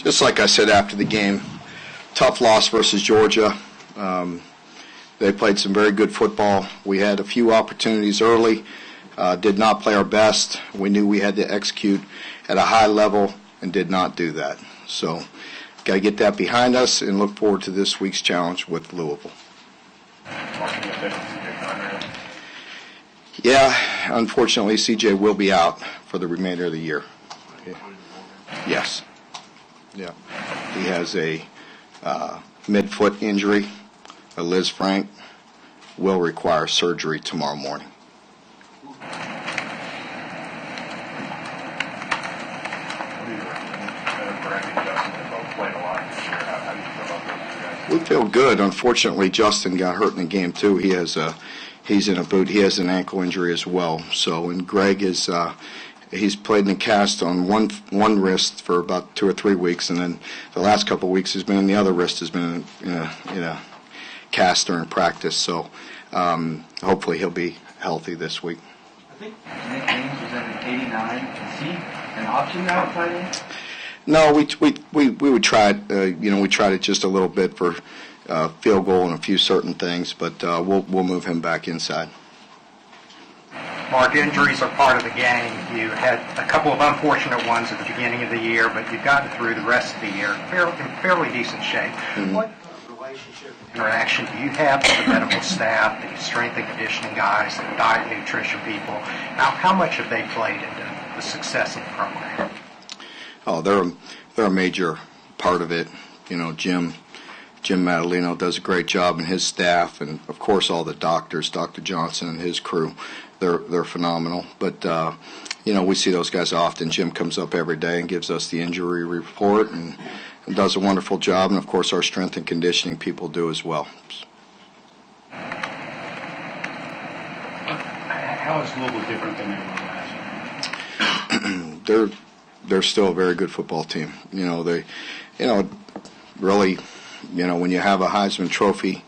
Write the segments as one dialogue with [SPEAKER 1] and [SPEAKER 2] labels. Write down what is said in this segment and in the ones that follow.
[SPEAKER 1] Just like I said after the game, tough loss versus Georgia. They played some very good football. We had a few opportunities early, did not play our best. We knew we had to execute at a high level and did not do that. So got to get that behind us and look forward to this week's challenge with Louisville. Yeah, unfortunately, CJ will be out for the remainder of the year. Yes. Yeah. He has a midfoot injury. Liz Frank will require surgery tomorrow morning. We feel good. Unfortunately, Justin got hurt in the game too. He's in a boot. He has an ankle injury as well. So, and Greg is he's played in a cast on one wrist for about 2 or 3 weeks, and then the last couple of weeks he's been in the other wrist has been in a cast during practice. So, hopefully he'll be healthy this week.
[SPEAKER 2] I think Nick James was at 89. Is he an option now at tight end?
[SPEAKER 1] No, we would try it. We tried it just a little bit for field goal and a few certain things, but we'll move him back inside.
[SPEAKER 3] Mark, injuries are part of the game. You had a couple of unfortunate ones at the beginning of the year, but you've gotten through the rest of the year in fairly decent shape.
[SPEAKER 1] Mm-hmm.
[SPEAKER 3] What relationship and interaction do you have with the medical staff, the strength and conditioning guys, the diet and nutrition people? Now, how much have they played into the success of the program?
[SPEAKER 1] Oh, they're a major part of it. Jim Madalino does a great job, and his staff, and of course all the doctors, Dr. Johnson and his crew, they're phenomenal. But we see those guys often. Jim comes up every day and gives us the injury report and does a wonderful job, and of course our strength and conditioning people do as well.
[SPEAKER 4] How is Louisville different than they were last year?
[SPEAKER 1] They're still a very good football team. Really, when you have a Heisman Trophy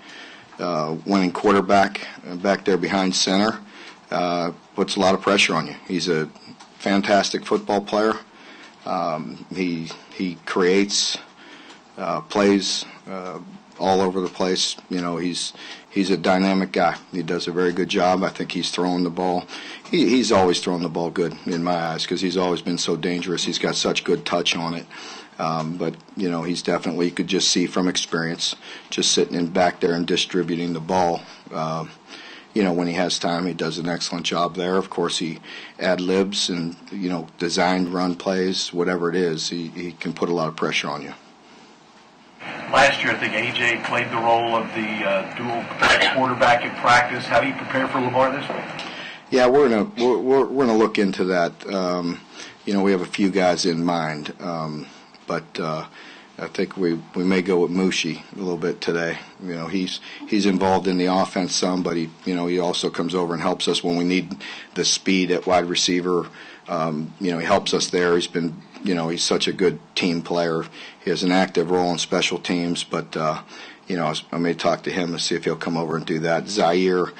[SPEAKER 1] winning quarterback back there behind center, puts a lot of pressure on you. He's a fantastic football player. He creates plays all over the place. He's a dynamic guy. He does a very good job. I think he's throwing the ball. He's always thrown the ball good in my eyes because he's always been so dangerous. He's got such good touch on it. But he's definitely, you could just see from experience, just sitting in back there and distributing the ball. When he has time, he does an excellent job there. Of course, he ad-libs and, designed run plays, whatever it is, he can put a lot of pressure on you.
[SPEAKER 4] Last year, I think A.J. played the role of the dual quarterback in practice. How do you prepare for Lamar this week?
[SPEAKER 1] Yeah, we're gonna look into that. We have a few guys in mind, but I think we may go with Mushi a little bit today. He's involved in the offense some, but he also comes over and helps us when we need the speed at wide receiver. He helps us there. He's been, he's such a good team player. He has an active role in special teams, but I may talk to him and see if he'll come over and do that. Zaire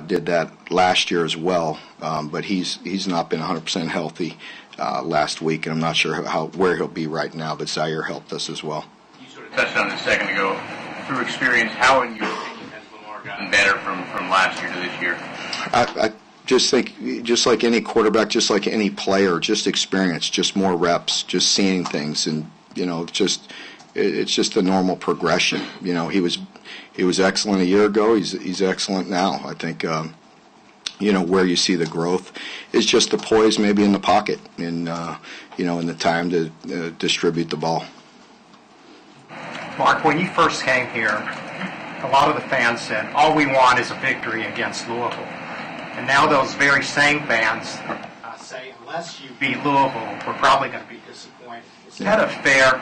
[SPEAKER 1] did that last year as well, but he's not been 100% healthy last week, and I'm not sure where he'll be right now, but Zaire helped us as well.
[SPEAKER 5] You sort of touched on it a second ago. Through experience, how, in your opinion, has Lamar gotten better from last year to this year?
[SPEAKER 1] I just think, just like any quarterback, just like any player, just experience, just more reps, just seeing things, and it's just a normal progression. He was excellent a year ago. He's excellent now. I think where you see the growth is just the poise maybe in the pocket and in the time to distribute the ball.
[SPEAKER 3] Mark, when you first came here, a lot of the fans said, all we want is a victory against Louisville. And now those very same fans say, unless you beat Louisville, we're probably going to be disappointed. Is that a fair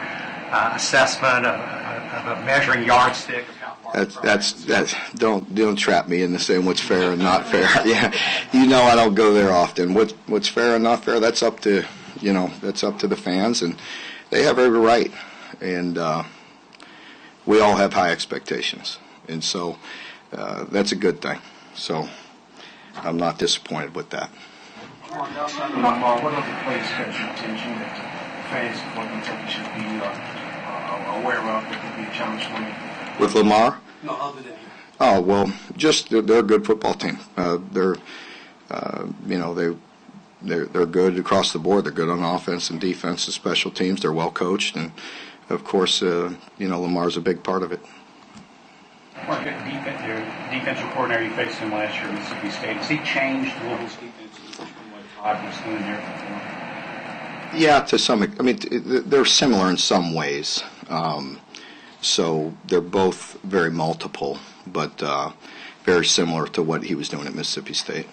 [SPEAKER 3] assessment of a measuring yardstick of how far
[SPEAKER 1] don't trap me into saying what's fair and not fair. Yeah, I don't go there often. What's fair and not fair, that's up to the fans, and they have every right. And we all have high expectations, and so that's a good thing. So I'm not disappointed with that.
[SPEAKER 2] What are the plays catch your attention that
[SPEAKER 6] fans what you think you should be aware of that could be a challenge for you?
[SPEAKER 1] With Lamar?
[SPEAKER 6] No, other than him.
[SPEAKER 1] Oh, well, just they're a good football team. They're good across the board. They're good on offense and defense and special teams. They're well coached, and of course, Lamar's a big part of it.
[SPEAKER 7] Mark, your defensive coordinator you faced him last year at Mississippi State. Has he changed Louisville's defense from what Todd was doing there before?
[SPEAKER 1] Yeah, to some. I mean, they're similar in some ways. So they're both very multiple, but very similar to what he was doing at Mississippi State.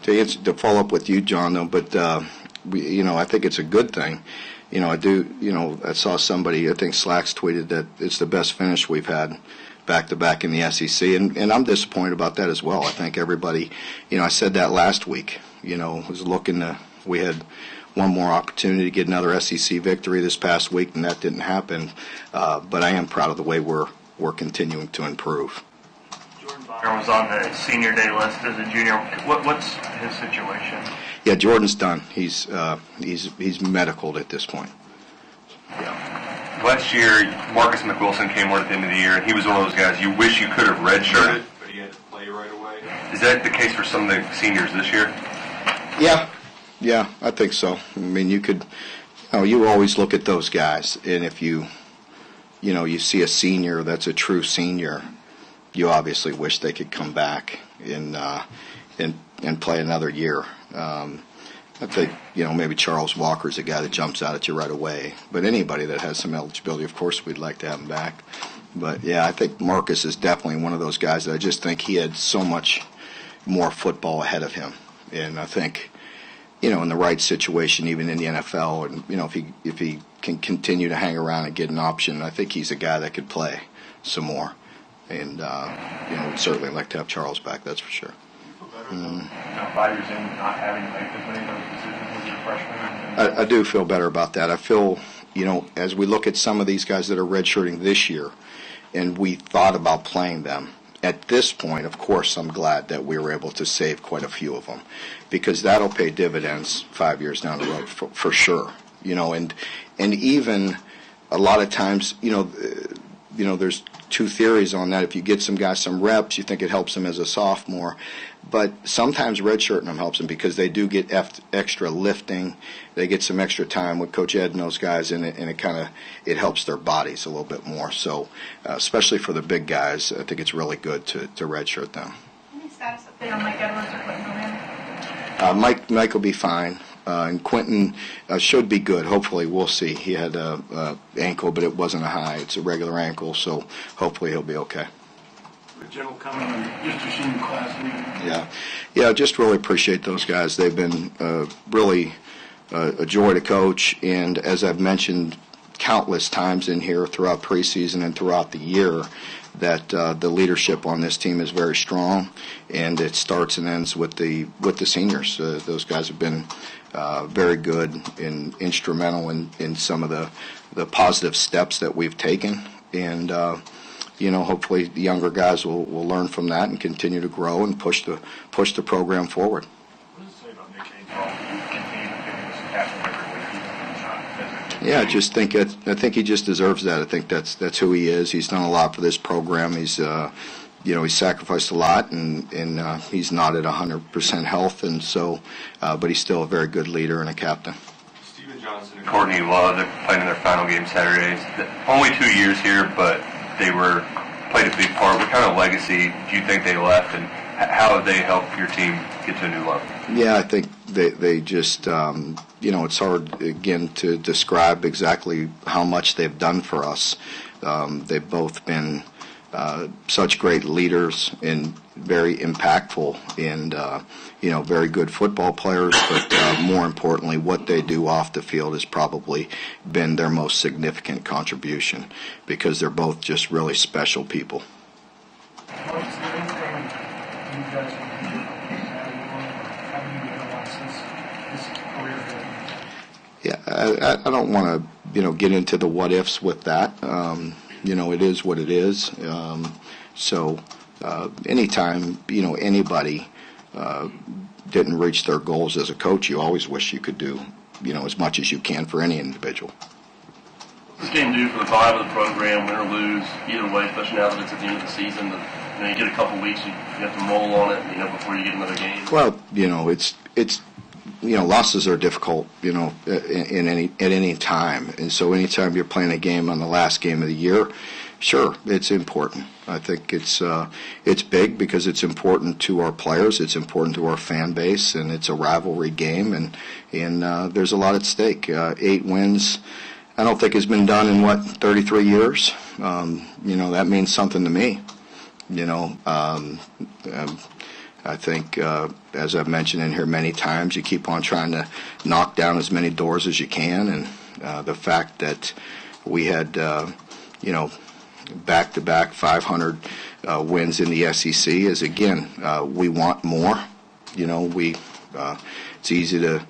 [SPEAKER 1] To follow up with you, John, though, but I think it's a good thing. I saw somebody, I think Slacks tweeted that it's the best finish we've had back-to-back in the SEC, and I'm disappointed about that as well. I think everybody, I said that last week, was looking to, we had one more opportunity to get another SEC victory this past week, and that didn't happen. But I am proud of the way we're continuing to improve.
[SPEAKER 8] Jordan Bonner was on the senior day list as a junior. What's his situation?
[SPEAKER 1] Yeah, Jordan's done. He's medicaled at this point.
[SPEAKER 9] Yeah. Last year, Marcus McWilson came on at the end of the year, and he was one of those guys you wish you could have redshirted, but he had to play right away. Is that the case for some of the seniors this year?
[SPEAKER 1] Yeah, I think so. I mean, you always look at those guys, and if you see a senior that's a true senior, you obviously wish they could come back and play another year. I think, maybe Charles Walker's a guy that jumps out at you right away. But anybody that has some eligibility, of course, we'd like to have him back. But, yeah, I think Marcus is definitely one of those guys that I just think he had so much more football ahead of him. And I think, in the right situation, even in the NFL, and, if he can continue to hang around and get an option, I think he's a guy that could play some more. And, we'd certainly like to have Charles back, that's for sure.
[SPEAKER 8] 5 years in, not having to make as many of those decisions as your freshman.
[SPEAKER 1] I do feel better about that. I feel, as we look at some of these guys that are redshirting this year, and we thought about playing them, at this point, of course, I'm glad that we were able to save quite a few of them, because that'll pay dividends 5 years down the road for sure. And even a lot of times, there's two theories on that. If you get some guys some reps, you think it helps them as a sophomore. But sometimes redshirting them helps them because they do get extra lifting. They get some extra time with Coach Ed and those guys, and it helps their bodies a little bit more. So, especially for the big guys, I think it's really good to redshirt them.
[SPEAKER 10] Any status update on Mike Edwards or Quentin Goman?
[SPEAKER 1] Mike will be fine. And Quentin should be good. Hopefully, we'll see. He had a ankle, but it wasn't a high. It's a regular ankle, so hopefully he'll be okay.
[SPEAKER 6] General comment on just your senior class.
[SPEAKER 1] Yeah. Just really appreciate those guys. They've been really a joy to coach, and as I've mentioned countless times in here throughout preseason and throughout the year, that the leadership on this team is very strong, and it starts and ends with the seniors. Those guys have been very good and instrumental in some of the positive steps that we've taken, and hopefully the younger guys will learn from that and continue to grow and push the program forward.
[SPEAKER 8] What does it say about Nick Haynes' continue to give us a captain every week, even when he's not physically?
[SPEAKER 1] Yeah, I think he just deserves that. I think that's who he is. He's done a lot for this program. He's he's sacrificed a lot, and he's not at 100% health, and so, but he's still a very good leader and a captain.
[SPEAKER 9] Stephen Johnson and Courtney Love, they're playing in their final game Saturdays. Only 2 years here, but they played a big part. What kind of legacy do you think they left, and how have they helped your team get to a new level?
[SPEAKER 1] Yeah, I think they just, it's hard, again, to describe exactly how much they've done for us. They've both been such great leaders and very impactful and, very good football players, but more importantly, what they do off the field has probably been their most significant contribution because they're both just really special people. Yeah, I don't want to, get into the what ifs with that. It is what it is. So anytime, anybody didn't reach their goals as a coach, you always wish you could do as much as you can for any individual.
[SPEAKER 8] This game do for the vibe of the program, win or lose, either way, especially now that it's at the end of the season. That, you get a couple weeks, you have to mull on it, before you get another game.
[SPEAKER 1] Well, it's losses are difficult, at any time, and so anytime you're playing a game on the last game of the year, sure, it's important. I think it's big because it's important to our players, it's important to our fan base, and it's a rivalry game, and there's a lot at stake. 8 wins. I don't think has been done in 33 years. That means something to me. I think, as I've mentioned in here many times, you keep on trying to knock down as many doors as you can, and the fact that we had, back-to-back 500 wins in the SEC is, again, we want more. It's easy to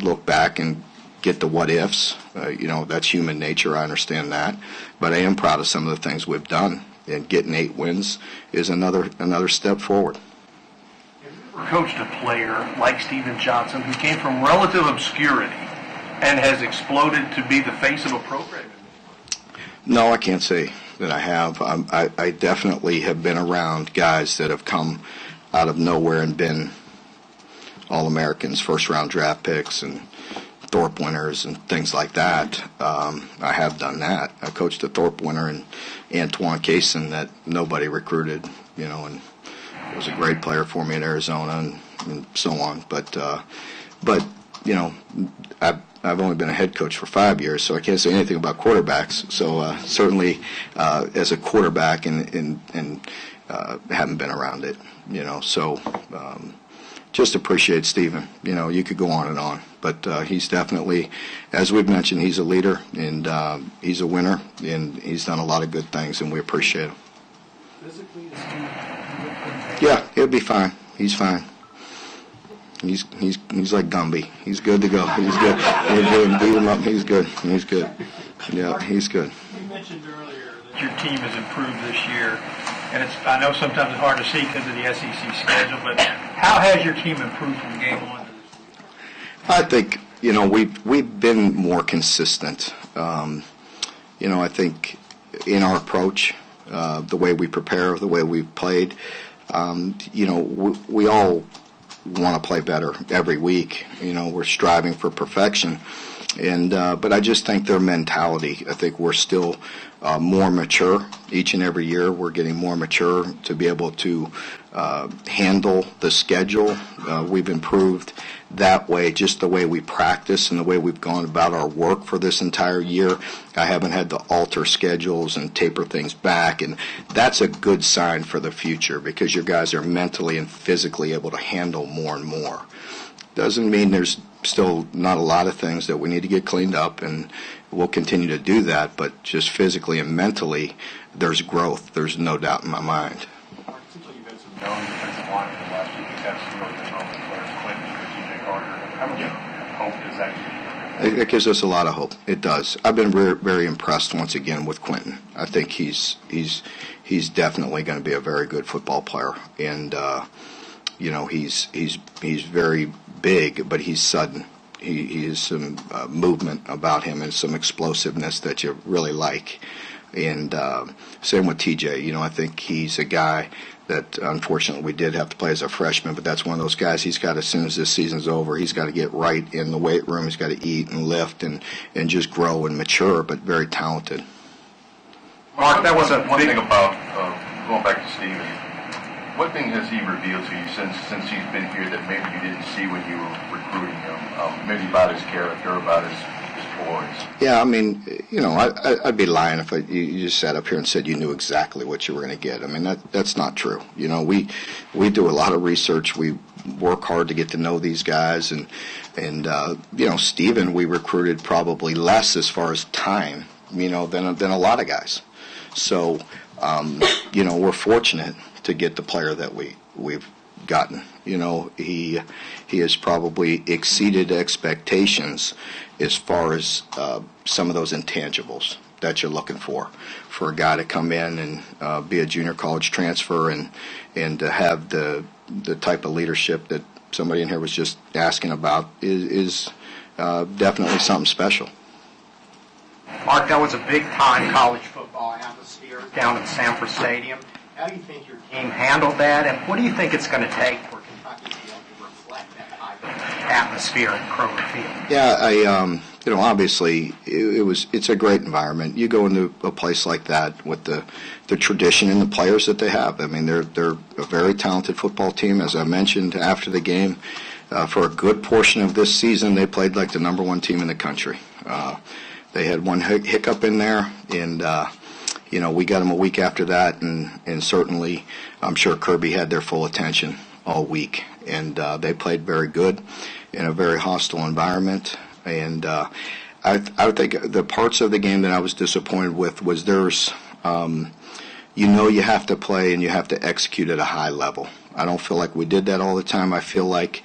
[SPEAKER 1] look back and get the what-ifs. That's human nature. I understand that. But I am proud of some of the things we've done, and getting 8 wins is another step forward.
[SPEAKER 4] Coached a player like Steven Johnson who came from relative obscurity and has exploded to be the face of a program?
[SPEAKER 1] No, I can't say that I have. I definitely have been around guys that have come out of nowhere and been All-Americans, first-round draft picks, and Thorpe winners and things like that. I have done that. I coached a Thorpe winner and Antoine Cason that nobody recruited, and was a great player for me in Arizona and so on. But I've only been a head coach for 5 years, so I can't say anything about quarterbacks. So certainly as a quarterback and haven't been around it, So just appreciate Steven. You could go on and on, but he's definitely, as we've mentioned, he's a leader and he's a winner, and he's done a lot of good things, and we appreciate him.
[SPEAKER 6] Physically,
[SPEAKER 1] yeah, he'll be fine. He's fine. He's like Gumby. He's good to go. He's good. We're good. Beat him up. He's good. He's good. Yeah, he's good.
[SPEAKER 7] You mentioned earlier that your team has improved this year, and I know sometimes it's hard to see because of the SEC schedule, but how has your team improved from game 1 to this week?
[SPEAKER 1] I think we've been more consistent. I think in our approach, the way we prepare, the way we've played. We all want to play better every week. We're striving for perfection, but I just think their mentality. I think we're still more mature each and every year. We're getting more mature to be able to handle the schedule. We've improved that way, just the way we practice and the way we've gone about our work for this entire year. I haven't had to alter schedules and taper things back, and that's a good sign for the future because your guys are mentally and physically able to handle more and more. Doesn't mean there's still not a lot of things that we need to get cleaned up, and we'll continue to do that, but just physically and mentally, there's growth. There's no doubt in my mind.
[SPEAKER 8] It seems like you've had some young defensive linemen the last few weeks. Have some really good moment players, Quentin or TJ Carter. How much hope does that give you?
[SPEAKER 1] It gives us a lot of hope. It does. I've been very, very impressed once again with Quentin. I think he's definitely going to be a very good football player, and he's very big, but he's sudden. He has some movement about him and some explosiveness that you really like. And same with TJ. I think he's a guy that unfortunately we did have to play as a freshman, but that's one of those guys he's got, as soon as this season's over, he's got to get right in the weight room. He's got to eat and lift and just grow and mature, but very talented.
[SPEAKER 4] Mark, that was
[SPEAKER 8] one thing about going back to Steven. What thing has he revealed to you since he's been here that maybe you didn't see when you were recruiting him? Maybe about his character, about his poise.
[SPEAKER 1] Yeah, I mean, I'd be lying if you just sat up here and said you knew exactly what you were going to get. I mean, that's not true. We do a lot of research. We work hard to get to know these guys, and Steven, we recruited probably less as far as time, than a lot of guys. So, we're fortunate to get the player that we've gotten. He has probably exceeded expectations as far as some of those intangibles that you're looking for a guy to come in and be a junior college transfer and to have the type of leadership that somebody in here was just asking about is definitely something special.
[SPEAKER 3] Mark, that was a big-time college football atmosphere down at Sanford Stadium. How do you think your team handled that, and what do you think it's going to take for Kentucky to be able to reflect that type of atmosphere at Kroger Field?
[SPEAKER 1] Yeah, obviously it's a great environment. You go into a place like that with the tradition and the players that they have. I mean, they're a very talented football team. As I mentioned after the game, for a good portion of this season, they played like the number one team in the country. They had one hiccup in there, and we got them a week after that, and certainly I'm sure Kirby had their full attention all week, and they played very good in a very hostile environment. And I would think the parts of the game that I was disappointed with was there's, you have to play and you have to execute at a high level. I don't feel like we did that all the time. I feel like,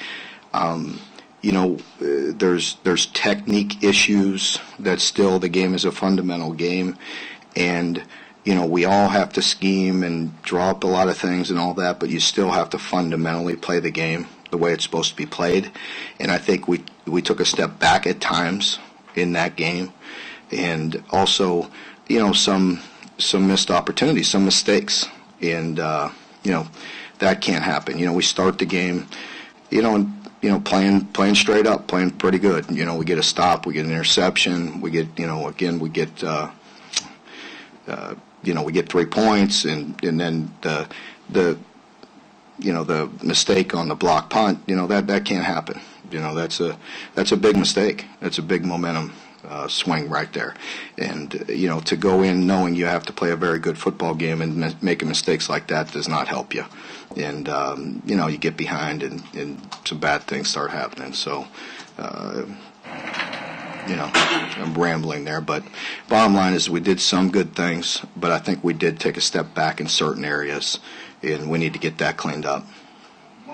[SPEAKER 1] there's technique issues that still the game is a fundamental game, and we all have to scheme and draw up a lot of things and all that, but you still have to fundamentally play the game the way it's supposed to be played. And I think we took a step back at times in that game, and also some missed opportunities, some mistakes, and that can't happen. We start the game playing straight up, playing pretty good. We get a stop, we get an interception, we get we get 3 points, and then the mistake on the block punt, that can't happen. That's a big mistake. That's a big momentum swing right there. And to go in knowing you have to play a very good football game and making mistakes like that does not help you. And you get behind and some bad things start happening. So I'm rambling there, but bottom line is we did some good things, but I think we did take a step back in certain areas, and we need to get that cleaned up.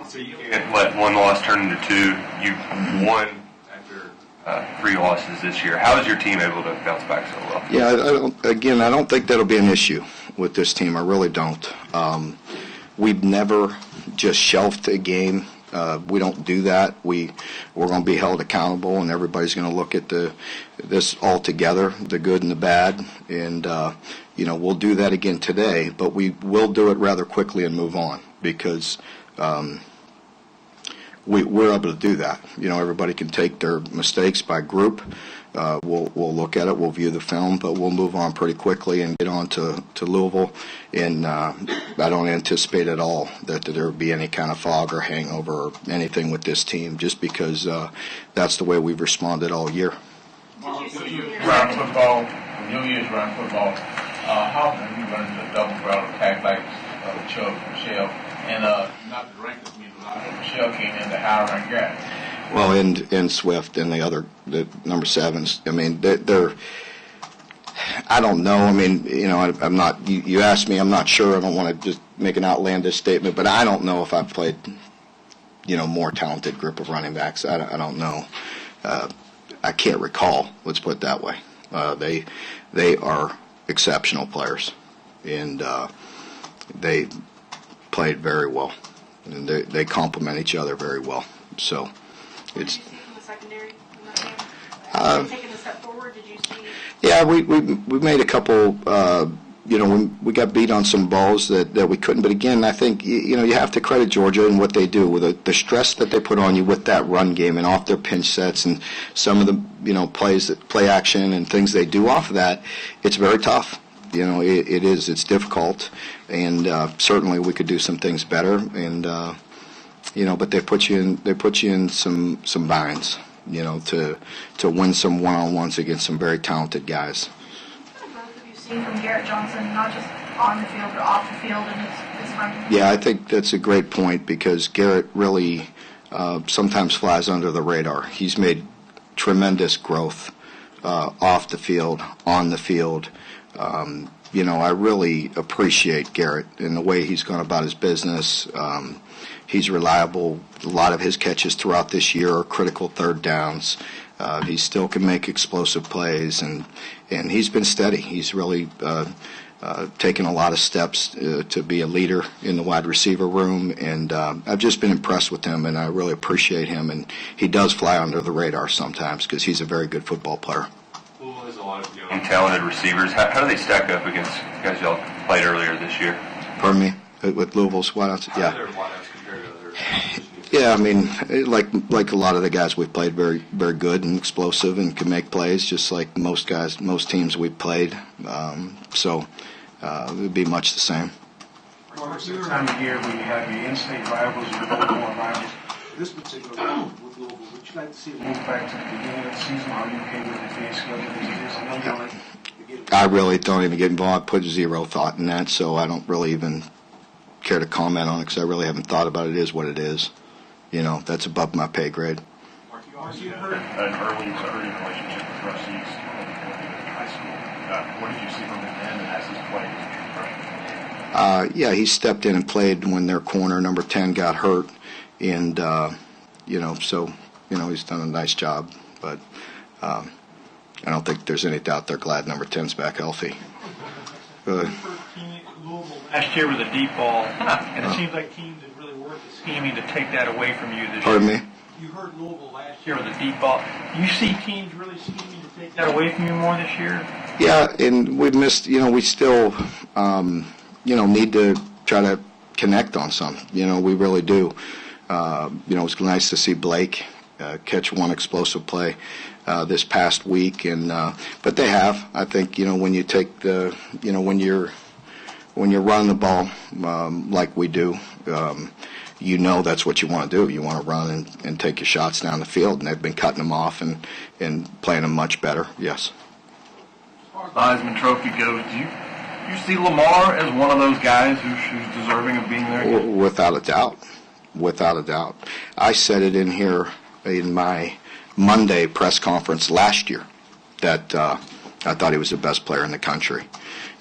[SPEAKER 9] So you let one loss turn into two. You won after 3 losses this year. How is your team able to bounce back so well?
[SPEAKER 1] Yeah, I don't think that'll be an issue with this team. I really don't. We've never just shelved a game. We don't do that. We're going to be held accountable, and everybody's going to look at this all together, the good and the bad. And we'll do that again today, but we will do it rather quickly and move on, because we're able to do that. Everybody can take their mistakes by group. We'll look at it, we'll view the film, but we'll move on pretty quickly and get on to Louisville. And I don't anticipate at all that there will be any kind of fog or hangover or anything with this team, just because that's the way we've responded all year.
[SPEAKER 6] New years around football, how can you run into a double barrel attack like Chubb and Michelle? And not the rankings mean a lot, but Michelle came in the higher ranked guy.
[SPEAKER 1] Well, and Swift and the number 7s. I mean, they're. I don't know. I mean, I'm not. You asked me. I'm not sure. I don't want to just make an outlandish statement, but I don't know if I've played, more talented group of running backs. I don't know. I can't recall. Let's put it that way. They are exceptional players, and they played very well, and they complement each other very well. So. It's
[SPEAKER 10] the secondary in that game? Taking a step forward, did you see?
[SPEAKER 1] Yeah, we made a couple. We got beat on some balls that we couldn't. But again, I think you have to credit Georgia and what they do with the stress that they put on you with that run game and off their pinch sets and some of the plays that play action and things they do off of that. It's very tough. It is. It's difficult, and certainly we could do some things better. And but they put you in some binds, to win some one-on-ones against some very talented guys.
[SPEAKER 10] What growth have you seen from Garrett Johnson, not just on the field but off the field in his running?
[SPEAKER 1] Yeah, I think that's a great point, because Garrett really sometimes flies under the radar. He's made tremendous growth off the field, on the field. I really appreciate Garrett and the way he's gone about his business. He's reliable. A lot of his catches throughout this year are critical third downs. He still can make explosive plays, and he's been steady. He's really taken a lot of steps to be a leader in the wide receiver room, and I've just been impressed with him, and I really appreciate him. And he does fly under the radar sometimes because he's a very good football player.
[SPEAKER 9] Well, there's a lot of young, talented receivers. How do they stack up against guys y'all played earlier this year?
[SPEAKER 1] Pardon me? With Louisville's wideouts? Yeah.
[SPEAKER 9] How are their wideouts compared to other positions?
[SPEAKER 1] Yeah, I mean, like a lot of the guys we've played, very very good and explosive and can make plays, just like most teams we've played. So it would be much the same.
[SPEAKER 11] Well, it's the time of year when you have your in-state rivals and your local rivals. This particular round with Louisville, would you like to see it move back to the beginning of the season? Are you okay with it being scheduled as it is? I know you don't like to get
[SPEAKER 1] I really don't even get involved. I put zero thought in that, so I don't really even care to comment on it because I really haven't thought about it. It is what it is. You know, that's above my pay grade.
[SPEAKER 4] Mark, you obviously had an early relationship with Russ East in high school. What did you see from him then, and as he's played?
[SPEAKER 1] Yeah, he stepped in and played when their corner, number 10, got hurt. And, he's done a nice job. But I don't think there's any doubt they're glad number 10's back healthy.
[SPEAKER 7] Last year with a deep ball, and it seems like teams have really worked the scheming to take that away from you this year.
[SPEAKER 1] Pardon me?
[SPEAKER 7] You heard Louisville last year with a deep ball. Do you see teams really scheming to take that away from you more this year?
[SPEAKER 1] Yeah, and we've missed, we still, need to try to connect on some. We really do. It was nice to see Blake catch one explosive play this past week, and but they have. I think when you take when you're running the ball like we do, that's what you want to do. You want to run and take your shots down the field, and they've been cutting them off and playing them much better. Yes.
[SPEAKER 4] As far as the Heisman Trophy goes, do you see Lamar as one of those guys who's deserving of being there?
[SPEAKER 1] Without a doubt. Without a doubt. I said it in here in my Monday press conference last year that I thought he was the best player in the country.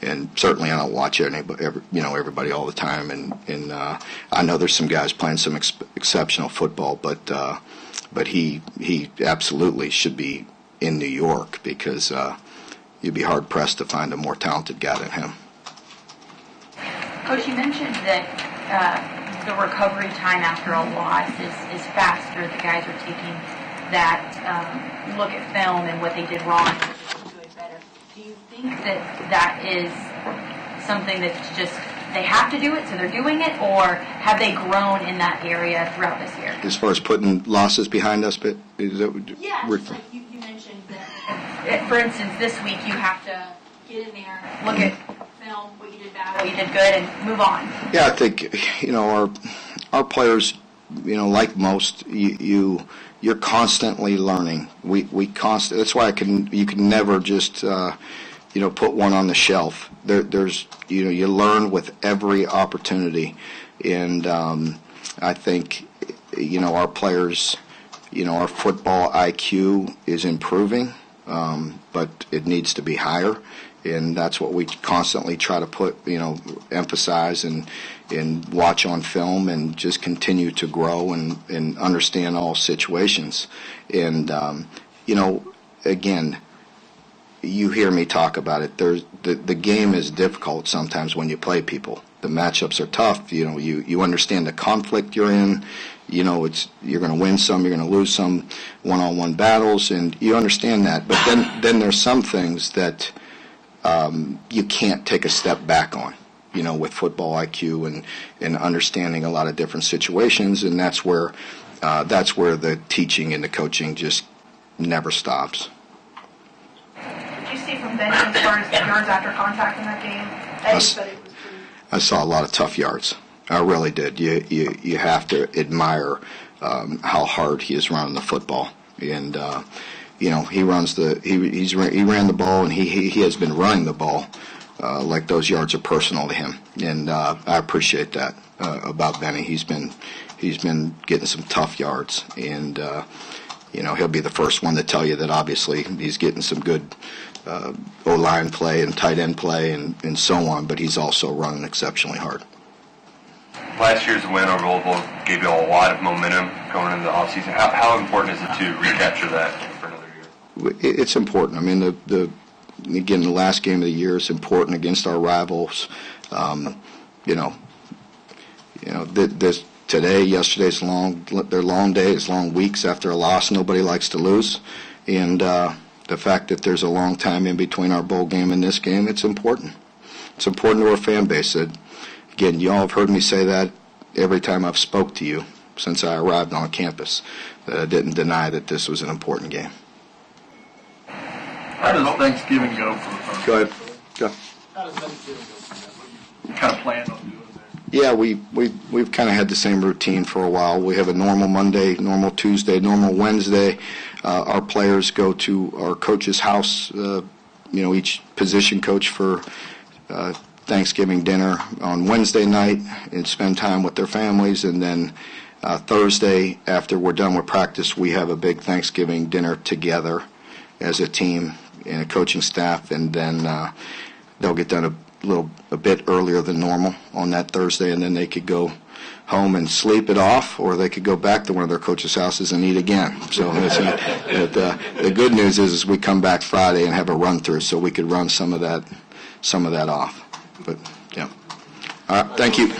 [SPEAKER 1] And certainly I don't watch everybody all the time. And I know there's some guys playing some exceptional football, but he absolutely should be in New York because you'd be hard-pressed to find a more talented guy than him.
[SPEAKER 12] Coach, you mentioned that the recovery time after a loss is faster. The guys are taking that look at film and what they did wrong to do it better. Do you think that is something that's just they have to do it, so they're doing it, or have they grown in that area throughout this year?
[SPEAKER 1] As far as putting losses behind us, but is that
[SPEAKER 12] yeah, like you mentioned that, for instance, this week you have to get in there, look at film, what you did bad, what you did good, and move on.
[SPEAKER 1] Yeah, I think our players, like most, you're constantly learning. We constantly. That's why you can never just put one on the shelf. There's you learn with every opportunity, and I think our players, our football IQ is improving, but it needs to be higher. And that's what we constantly try to emphasize and watch on film and just continue to grow and understand all situations. And, again, you hear me talk about it. The game is difficult sometimes when you play people. The matchups are tough. You understand the conflict you're in. You're going to win some, you're going to lose some one-on-one battles, and you understand that. But then there's some things that you can't take a step back on, with football IQ and understanding a lot of different situations, and that's where the teaching and the coaching just never stops.
[SPEAKER 10] Did you see from Benny as far as yards after contact in that game?
[SPEAKER 1] I saw a lot of tough yards. I really did. You have to admire how hard he is running the football, and he runs he ran the ball, and he has been running the ball like those yards are personal to him, and I appreciate that about Benny. He's been getting some tough yards, and he'll be the first one to tell you that obviously he's getting some good O-line play and tight end play and so on, but he's also running exceptionally hard.
[SPEAKER 9] Last year's win over Louisville gave you a lot of momentum going into the offseason. How important is it to recapture that for another year?
[SPEAKER 1] It's important. I mean, again, the last game of the year is important against our rivals. Yesterday's they're long days, long weeks after a loss. Nobody likes to lose, and the fact that there's a long time in between our bowl game and this game, it's important. It's important to our fan base. Again, you all have heard me say that every time I've spoke to you since I arrived on campus, that I didn't deny that this was an important game.
[SPEAKER 4] How does Thanksgiving go for
[SPEAKER 1] Go ahead. Go.
[SPEAKER 4] How does Thanksgiving go for that? What do you kind of plan on doing there?
[SPEAKER 1] Yeah, we've kind of had the same routine for a while. We have a normal Monday, normal Tuesday, normal Wednesday. Our players go to our coach's house, each position coach for Thanksgiving dinner on Wednesday night and spend time with their families. And then Thursday, after we're done with practice, we have a big Thanksgiving dinner together as a team and a coaching staff. And then they'll get done a bit earlier than normal on that Thursday, and then they could go home and sleep it off, or they could go back to one of their coaches' houses and eat again. So the good news is we come back Friday and have a run through, so we could run some of that off. But yeah, all right, thank you.